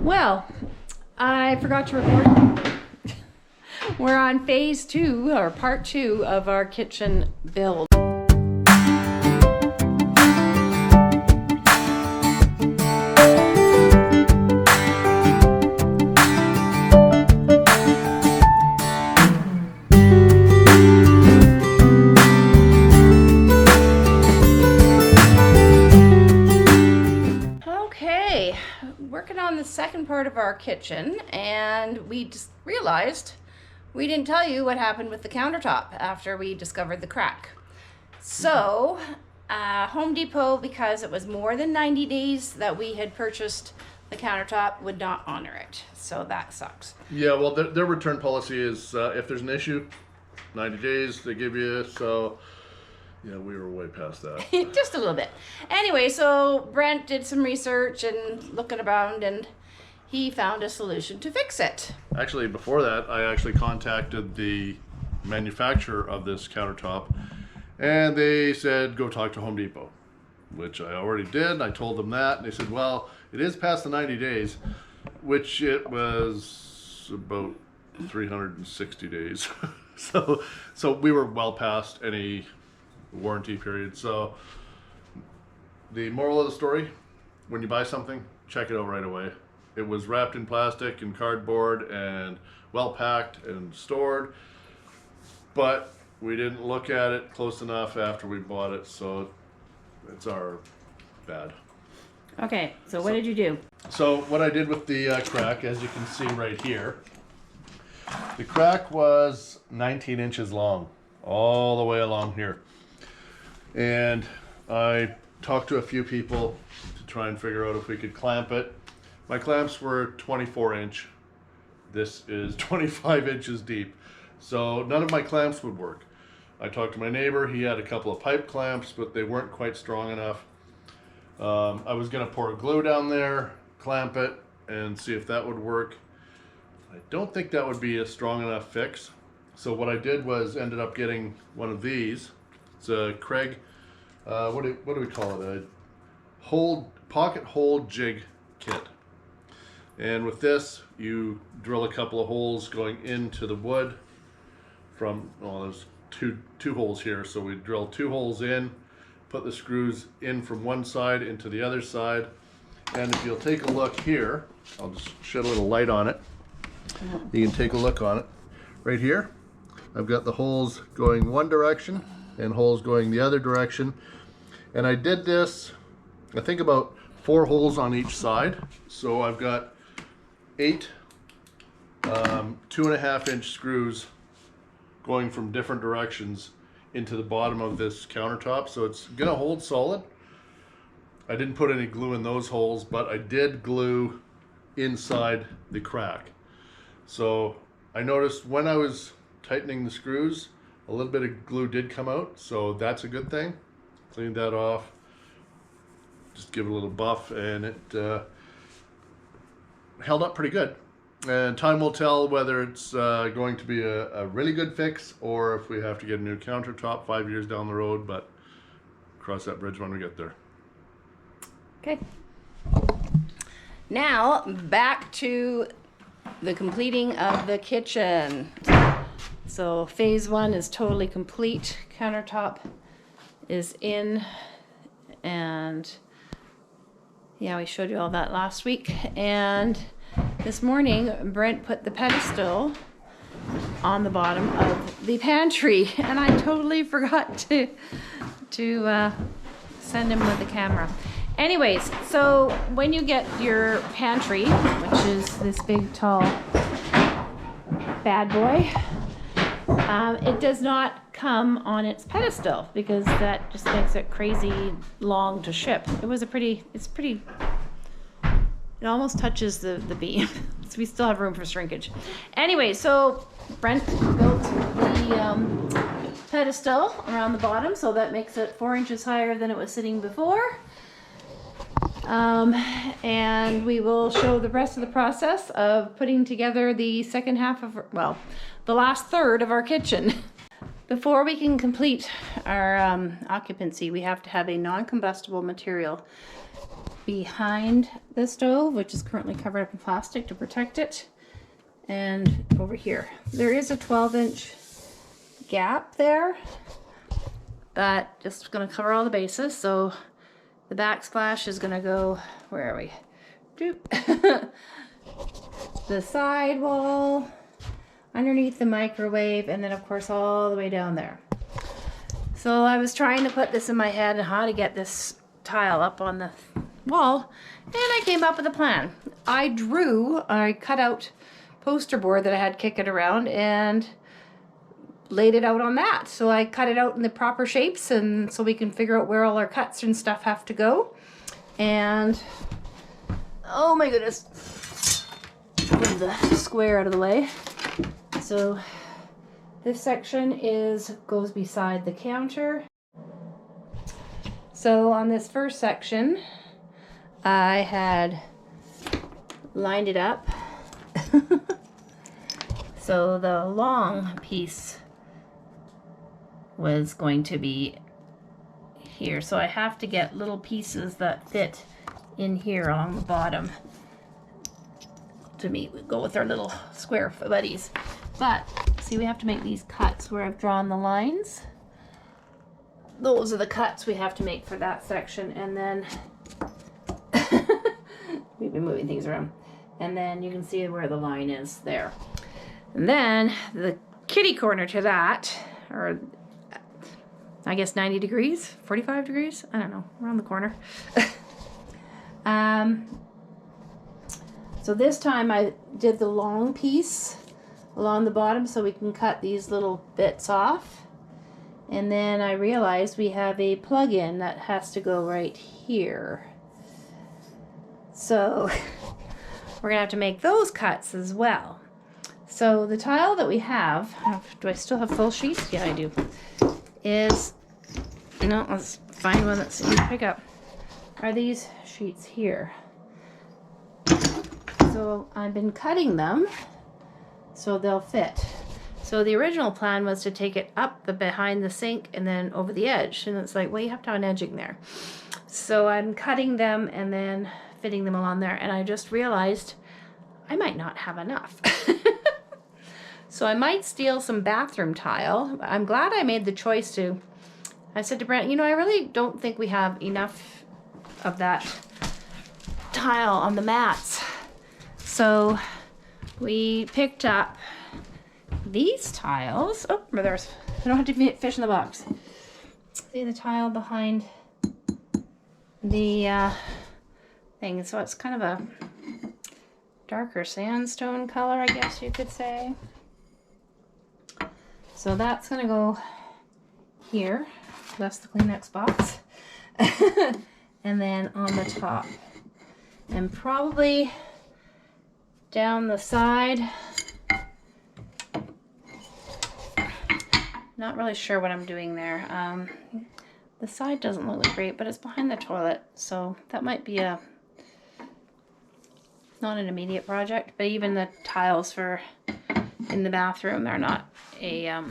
Well, I forgot to record. We're on phase 2 or part 2 of our kitchen build. Okay, working on the second part of our kitchen, and we just realized we didn't tell you what happened with the countertop after we discovered the crack. So, Home Depot, because it was more than 90 days that we had purchased the countertop, would not honor it. So that sucks. Yeah, well, their return policy is if there's an issue, 90 days they give you. So, yeah, we were way past that. Just a little bit. Anyway, so Brent did some research and looking around, and he found a solution to fix it. Actually, before that, I actually contacted the manufacturer of this countertop, and they said, go talk to Home Depot, which I already did. I told them that, and they said, well, it is past the 90 days, which it was about 360 days. So we were well past any warranty period. So the moral of the story, when you buy something, check it out right away. It was wrapped in plastic and cardboard and well packed and stored, but we didn't look at it close enough after we bought it, so it's our bad. Okay, so what did you do? So what I did with the crack, as you can see right here, the crack was 19 inches long, all the way along here. And I talked to a few people to try and figure out if we could clamp it. My clamps were 24 inch. This is 25 inches deep. So none of my clamps would work. I talked to my neighbor. He had a couple of pipe clamps, but they weren't quite strong enough. I was gonna pour glue down there, clamp it, and see if that would work. I don't think that would be a strong enough fix. So what I did was ended up getting one of these. It's a Craig, what do we call it? A pocket hole jig kit. And with this, you drill a couple of holes going into the wood from, well, there's two holes here. So we drill 2 holes in, put the screws in from one side into the other side. And if you'll take a look here, I'll just shed a little light on it. You can take a look on it. Right here, I've got the holes going one direction and holes going the other direction. And I did this, I think about 4 holes on each side. So I've got 8 2.5 inch screws going from different directions into the bottom of this countertop. So it's gonna hold solid. I didn't put any glue in those holes, but I did glue inside the crack. So I noticed when I was tightening the screws, a little bit of glue did come out, so that's a good thing. Cleaned that off, just give it a little buff, and it held up pretty good. And time will tell whether it's going to be a really good fix or if we have to get a new countertop 5 years down the road, but cross that bridge when we get there. Okay. Now, back to the completing of the kitchen. So phase 1 is totally complete. Countertop is in, and yeah, we showed you all that last week. And this morning, Brent put the pedestal on the bottom of the pantry, and I totally forgot to send him with the camera. Anyways, so when you get your pantry, which is this big, tall, bad boy, it does not come on its pedestal because that just makes it crazy long to ship. It almost touches the beam, so we still have room for shrinkage. Anyway, so Brent built the pedestal around the bottom, so that makes it 4 inches higher than it was sitting before. And we will show the rest of the process of putting together the second half of, well, the last third of our kitchen. Before we can complete our occupancy, we have to have a non-combustible material behind the stove, which is currently covered up in plastic to protect it. And over here, there is a 12-inch gap there, but just gonna cover all the bases. So the backsplash is gonna go, where are we? Doop. The side wall, underneath the microwave, and then of course all the way down there. So I was trying to put this in my head and how to get this tile up on the wall, and I came up with a plan. I cut out poster board that I had kicking around and laid it out on that. So I cut it out in the proper shapes, and so we can figure out where all our cuts and stuff have to go. And oh my goodness, move the square out of the way. So this section goes beside the counter. So on this first section, I had lined it up. So the long piece was going to be here. So I have to get little pieces that fit in here along the bottom to go with our little square buddies. But see, we have to make these cuts where I've drawn the lines. Those are the cuts we have to make for that section. And then we've been moving things around. And then you can see where the line is there. And then the kitty corner to that, or I guess 90 degrees, 45 degrees, I don't know, around the corner. So this time I did the long piece along the bottom so we can cut these little bits off. And then I realized we have a plug-in that has to go right here. So we're gonna have to make those cuts as well. So the tile that we have, do I still have full sheets? Yeah, I do. Let's find one that's easy to pick up. Are these sheets here? So I've been cutting them so they'll fit. So the original plan was to take it up behind the sink and then over the edge. And it's like, well, you have to have an edging there. So I'm cutting them and then fitting them along there. And I just realized I might not have enough. So I might steal some bathroom tile. I'm glad I made the choice to. I said to Brent, I really don't think we have enough of that tile on the mats. So we picked up these tiles. Oh, there's, I don't have to fish in the box. See the tile behind the thing. So it's kind of a darker sandstone color, I guess you could say. So that's gonna go here. That's the Kleenex box. And then on the top. And probably down the side. Not really sure what I'm doing there. The side doesn't look great, but it's behind the toilet. So that might be not an immediate project, but even the tiles in the bathroom, they're not a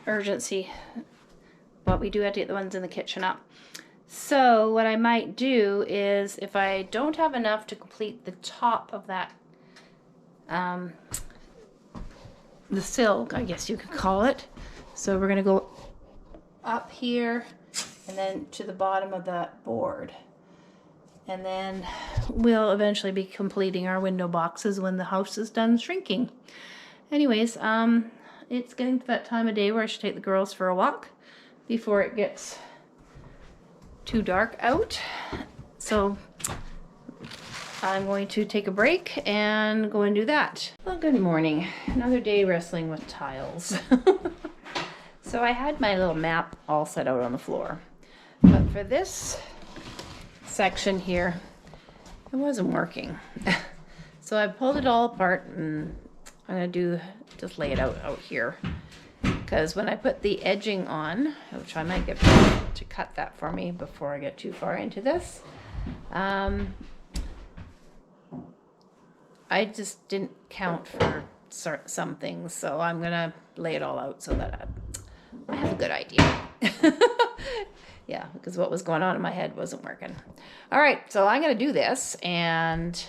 urgency, but we do have to get the ones in the kitchen up. So what I might do is, if I don't have enough to complete the top of that, the sill, I guess you could call it. So we're gonna go up here and then to the bottom of that board. And then we'll eventually be completing our window boxes when the house is done shrinking. Anyways, it's getting to that time of day where I should take the girls for a walk before it gets too dark out. So I'm going to take a break and go and do that. Well, good morning. Another day wrestling with tiles. So I had my little map all set out on the floor. But for this section here, it wasn't working. So I pulled it all apart and I'm gonna just lay it out here. Because when I put the edging on, which I might get to cut that for me before I get too far into this, I just didn't count for some things, so I'm gonna lay it all out so that I have a good idea. Yeah, because what was going on in my head wasn't working. All right, so I'm gonna do this, and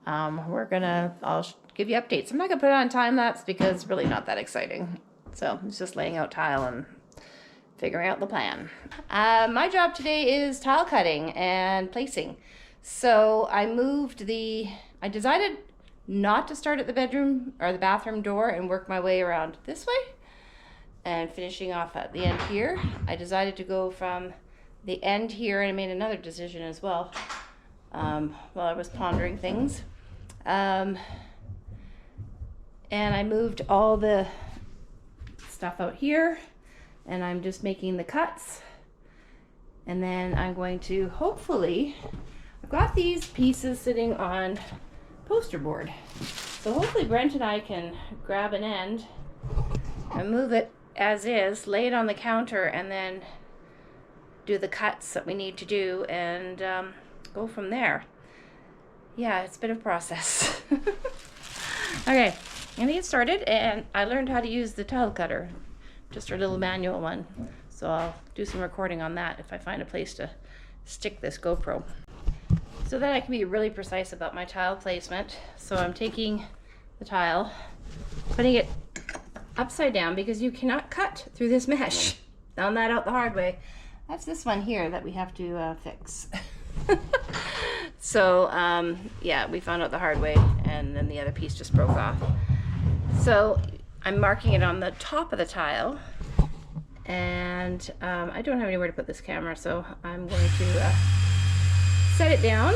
I'll give you updates. I'm not gonna put it on time lapse because it's really not that exciting. So it's just laying out tile and figuring out the plan. My job today is tile cutting and placing. So I decided not to start at the bedroom or the bathroom door and work my way around this way and finishing off at the end here. I decided to go from the end here, and I made another decision as well while I was pondering things. And I moved all the stuff out here, and I'm just making the cuts. And then I'm going to hopefully, I've got these pieces sitting on poster board. So hopefully Brent and I can grab an end and move it as is, lay it on the counter, and then do the cuts that we need to do and go from there. Yeah, it's a bit of a process. Okay, I'm gonna get started, and I learned how to use the tile cutter, just a little manual one. So I'll do some recording on that if I find a place to stick this GoPro. So that I can be really precise about my tile placement. So I'm taking the tile, putting it upside down because you cannot cut through this mesh. Found that out the hard way. That's this one here that we have to fix. So yeah, we found out the hard way, and then the other piece just broke off. So I'm marking it on the top of the tile, and I don't have anywhere to put this camera, so I'm going to set it down.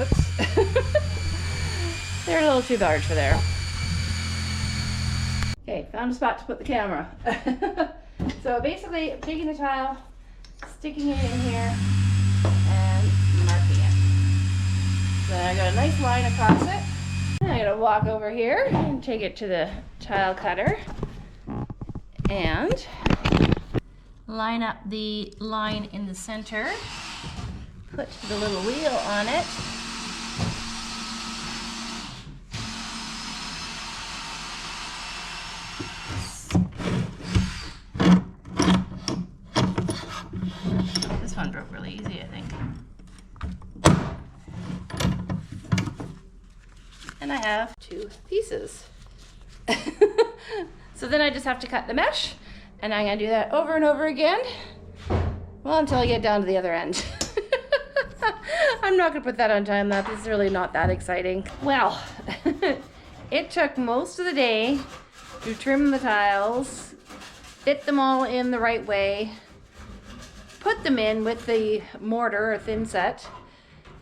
Oops. They're a little too large for there. Okay, found a spot to put the camera. So basically, I'm taking the tile, sticking it in here, and marking it. Then I got a nice line across it. Then I'm gonna walk over here and take it to the tile cutter and line up the line in the center. Put the little wheel on it. This one broke really easy, I think. And I have 2 pieces. So then I just have to cut the mesh, and I'm gonna do that over and over again. Well, until I get down to the other end. I'm not gonna put that on time lapse. It's really not that exciting. Well, it took most of the day to trim the tiles, fit them all in the right way, put them in with the mortar or thin set,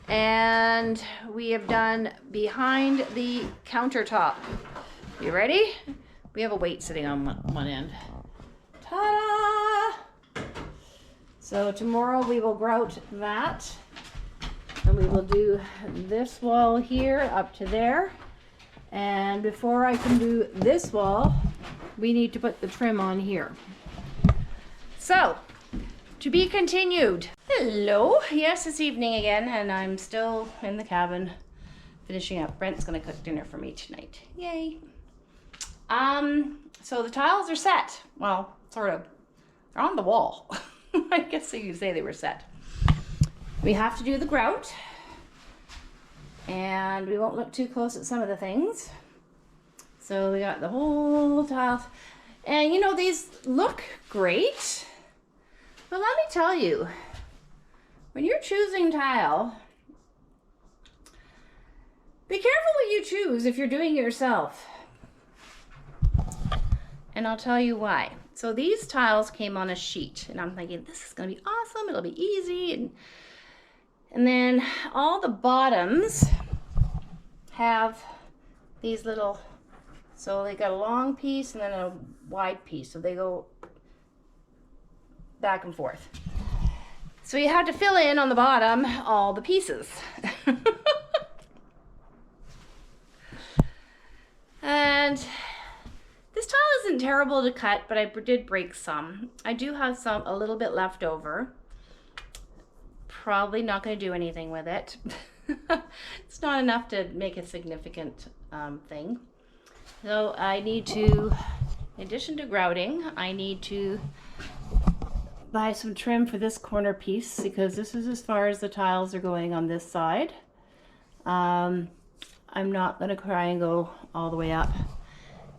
and we have done behind the countertop. You ready? We have a weight sitting on one end. Ta-da! So tomorrow we will grout that. And we will do this wall here up to there. And before I can do this wall, we need to put the trim on here. So, to be continued. Hello. Yes, it's evening again, and I'm still in the cabin finishing up. Brent's gonna cook dinner for me tonight. Yay. So the tiles are set. Well, sort of. They're on the wall. I guess you could say they were set. We have to do the grout, and we won't look too close at some of the things. So we got the whole tile, and you know, these look great, but let me tell you, when you're choosing tile, be careful what you choose if you're doing it yourself. And I'll tell you why. So these tiles came on a sheet, and I'm thinking, this is gonna be awesome, it'll be easy, and then all the bottoms have these little, so they got a long piece and then a wide piece, so they go back and forth. So you had to fill in on the bottom all the pieces. And this tile isn't terrible to cut, but I did break some. I do have a little bit left over. Probably not going to do anything with it. It's not enough to make a significant thing. So I need to, in addition to grouting, I need to buy some trim for this corner piece because this is as far as the tiles are going on this side. I'm not going to try and go all the way up.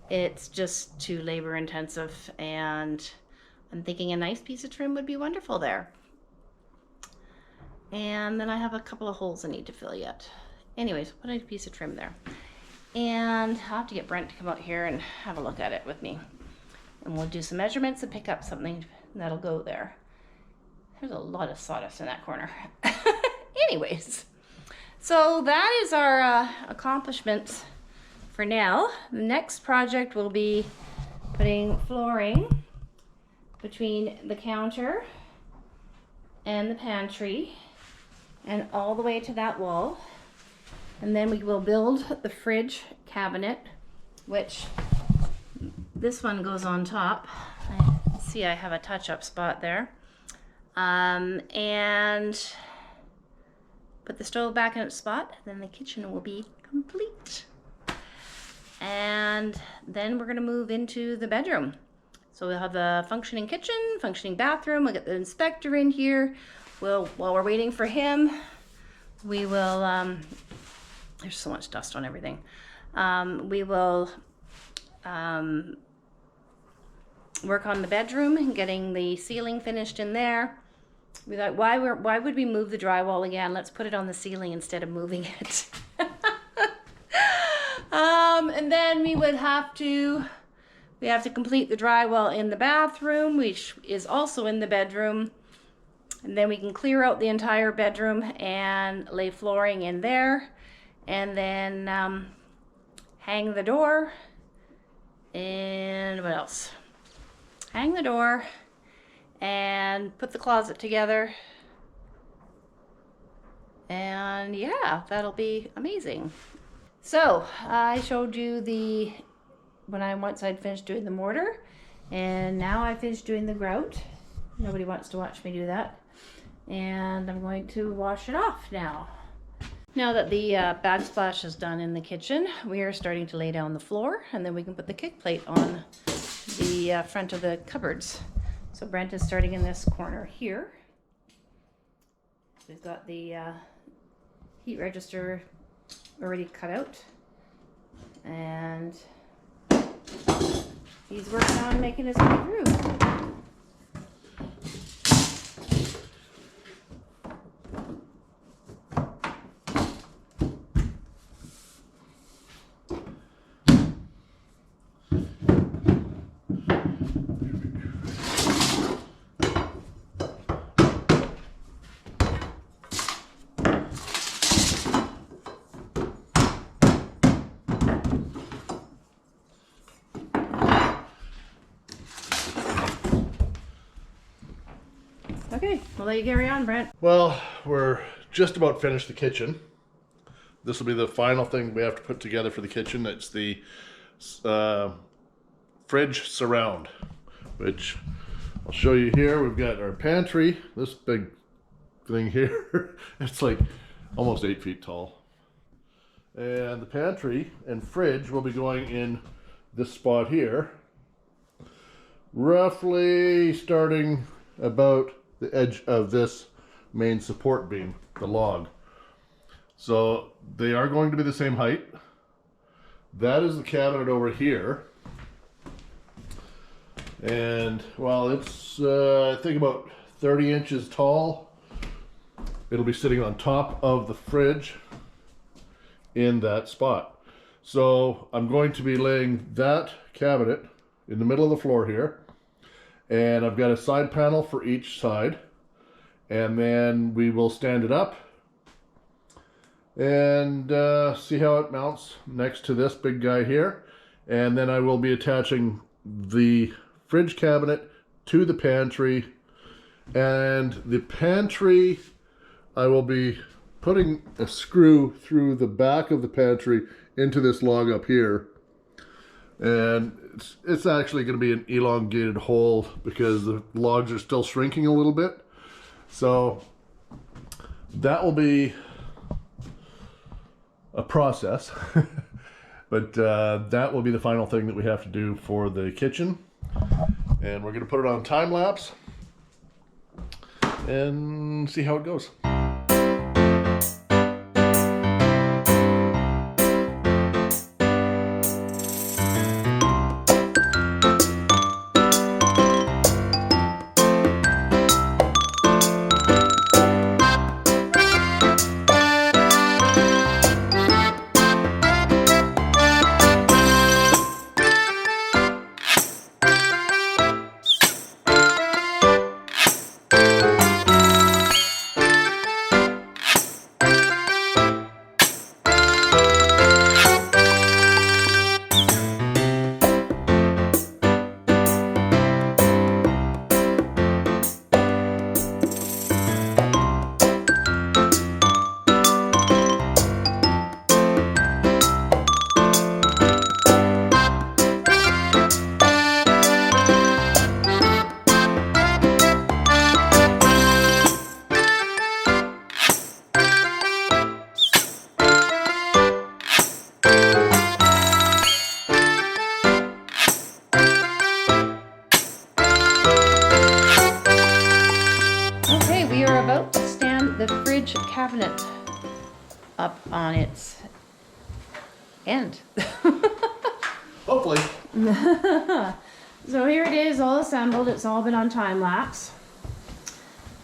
It's just too labor intensive, and I'm thinking a nice piece of trim would be wonderful there. And then I have a couple of holes I need to fill yet. Anyways, put a piece of trim there. And I'll have to get Brent to come out here and have a look at it with me. And we'll do some measurements and pick up something that'll go there. There's a lot of sawdust in that corner. Anyways, so that is our accomplishments for now. The next project will be putting flooring between the counter and the pantry and all the way to that wall. And then we will build the fridge cabinet, which this one goes on top. I see I have a touch-up spot there. And put the stove back in its spot, then the kitchen will be complete. And then we're gonna move into the bedroom. So we'll have the functioning kitchen, functioning bathroom. We'll get the inspector in here. While we're waiting for him, we will, there's so much dust on everything. We will work on the bedroom and getting the ceiling finished in there. We thought, why would we move the drywall again? Let's put it on the ceiling instead of moving it. And then we have to complete the drywall in the bathroom, which is also in the bedroom. And then we can clear out the entire bedroom and lay flooring in there. And then hang the door. And what else? Hang the door and put the closet together. And yeah, that'll be amazing. So I showed you once I'd finished doing the mortar, and now I finished doing the grout. Nobody wants to watch me do that. And I'm going to wash it off now. Now that the backsplash is done in the kitchen, we are starting to lay down the floor, and then we can put the kick plate on the front of the cupboards. So Brent is starting in this corner here. We've got the heat register already cut out, and he's working on making his way through. Okay, we'll let you carry on, Brent. Well, we're just about finished the kitchen. This will be the final thing we have to put together for the kitchen. It's the fridge surround, which I'll show you here. We've got our pantry, this big thing here. It's like almost 8 feet tall. And the pantry and fridge will be going in this spot here, roughly starting about the edge of this main support beam, the log. So they are going to be the same height. That is the cabinet over here. And while it's I think about 30 inches tall, it'll be sitting on top of the fridge in that spot. So I'm going to be laying that cabinet in the middle of the floor here. And I've got a side panel for each side, and then we will stand it up and see how it mounts next to this big guy here. And then I will be attaching the fridge cabinet to the pantry, and the pantry I will be putting a screw through the back of the pantry into this log up here. And it's actually going to be an elongated hole because the logs are still shrinking a little bit. So that will be a process. But that will be the final thing that we have to do for the kitchen. And we're going to put it on time lapse. and see how it goes. About to stand the fridge cabinet up on its end. Hopefully. So here it is, all assembled. It's all been on time lapse,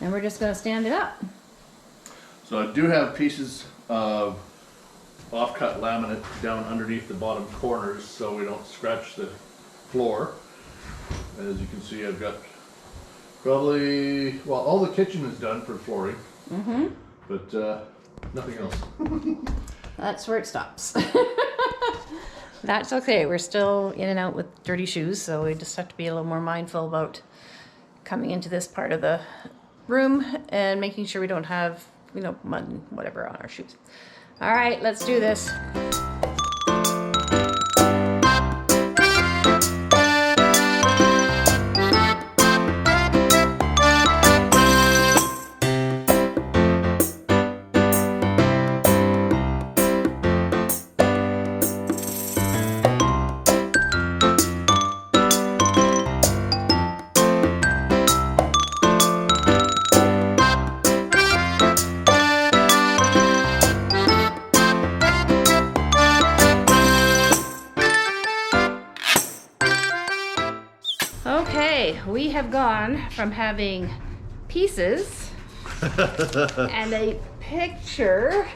and we're just going to stand it up. So I do have pieces of off-cut laminate down underneath the bottom corners so we don't scratch the floor. As you can see, I've got probably, well, all the kitchen is done for flooring, but nothing else. That's where it stops. That's okay. We're still in and out with dirty shoes, so we just have to be a little more mindful about coming into this part of the room and making sure we don't have, you know, mud and whatever on our shoes. All right, let's do this. Okay, we have gone from having pieces and a picture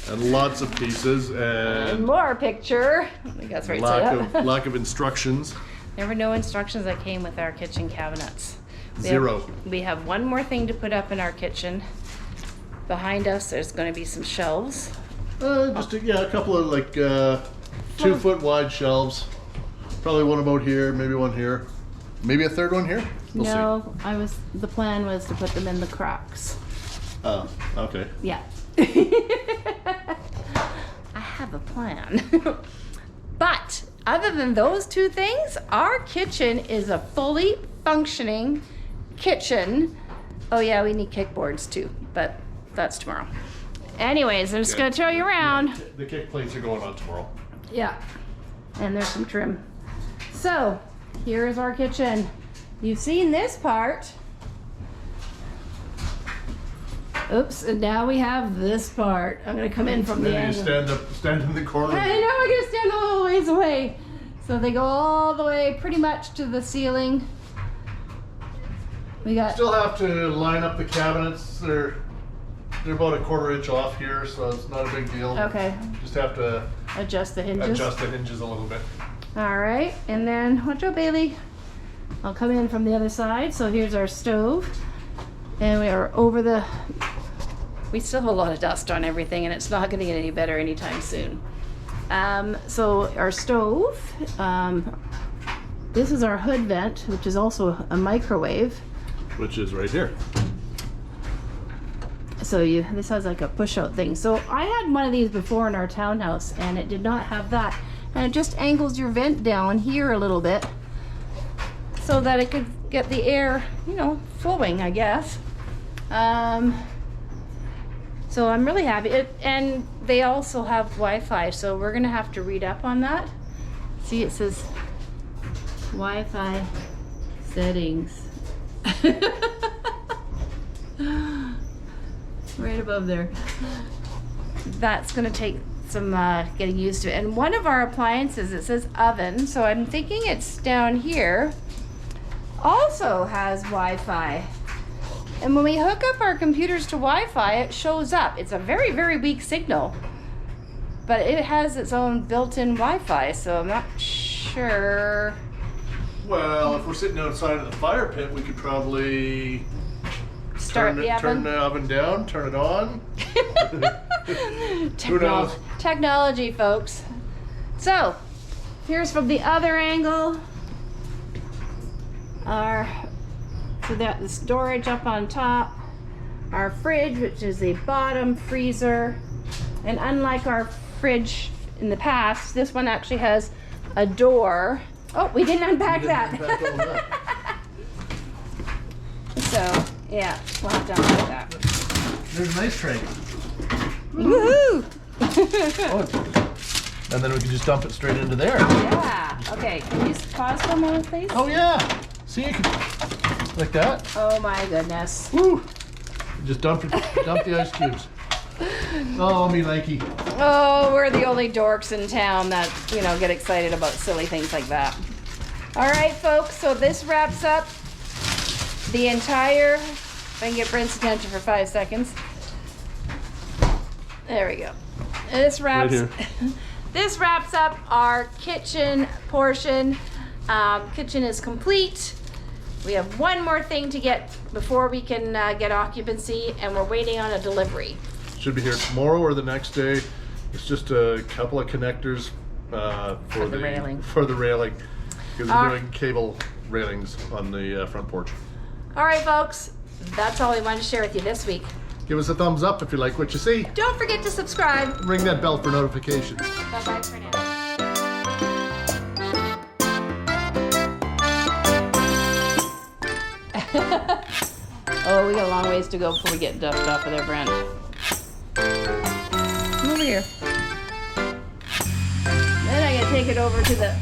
And lots of pieces and and more picture. I think that's right. lack of instructions. There were no instructions that came with our kitchen cabinets. Zero. We have one more thing to put up in our kitchen. Behind us, there's going to be some shelves. Just a couple of like 2 foot wide shelves. Probably one about here, maybe one here, maybe a third one here. We'll No, the plan was to put them in the cracks. Oh, okay. Yeah. I have a plan. But other than those two things, our kitchen is a fully functioning kitchen. Oh yeah, we need kickboards too, but that's tomorrow. Anyways, I'm just gonna show you around. The kick plates are going on tomorrow. Yeah, and there's some trim. So, here is our kitchen. You've seen this part. Oops, and now we have this part. I'm gonna come in from the Maybe you angle. stand in the corner. I know, I'm gonna stand a little ways away. So they go all the way pretty much to the ceiling. We got, Still have to line up the cabinets. They're about a 1/4 inch off here, so it's not a big deal. okay, Just have to adjust the hinges. adjust the hinges a little bit. All right, and then, watch out, Bailey. I'll come in from the other side. So here's our stove. And we are over the, we still have a lot of dust on everything and it's not gonna get any better anytime soon. So our stove, this is our hood vent, which is also a microwave. Which is right here. So this has like a push out thing. So I had one of these before in our townhouse and it did not have that. And it just angles your vent down here a little bit so that it could get the air, you know, flowing, I guess. So I'm really happy. And they also have Wi-Fi, so we're gonna have to read up on that. See, it says Wi-Fi settings. Right above there. That's gonna take some getting used to. And one of our appliances, it says oven, so I'm thinking it's down here, also has Wi-Fi. And when we hook up our computers to Wi-Fi, it shows up. It's a very, very weak signal, but it has its own built-in Wi-Fi, so I'm not sure. Well, if we're sitting outside of the fire pit, we could probably Start the turn oven. the oven down, turn it on. Who knows? Technology, folks. So, here's from the other angle. So that the storage up on top. Our fridge, which is a bottom freezer. And unlike our fridge in the past, this one actually has a door. Oh, we didn't unpack that. So, yeah, we'll have to unpack that. There's an ice tray. Woohoo! And then we can just dump it straight into there. Yeah. Okay, can you pause for a moment, please? Oh yeah. See, you can like that. Oh my goodness. Woo! Just dump the ice cubes. Oh, me likey. Oh, we're the only dorks in town that, get excited about silly things like that. All right, folks, so this wraps up the entire, if I can get Brent's attention for 5 seconds. There we go. This wraps, Right this wraps up our kitchen portion. Kitchen is complete. We have one more thing to get before we can get occupancy, and we're waiting on a delivery. Should be here tomorrow or the next day. It's just a couple of connectors for the railing. For the railing, because we're doing cable railings on the front porch. All right, folks, that's all we wanted to share with you this week. Give us a thumbs up if you like what you see. Don't forget to subscribe. Ring that bell for notifications. Bye-bye for now. Oh, we got a long ways to go before we get dusted off of there, Brent. Come over here. Then I gotta take it over to the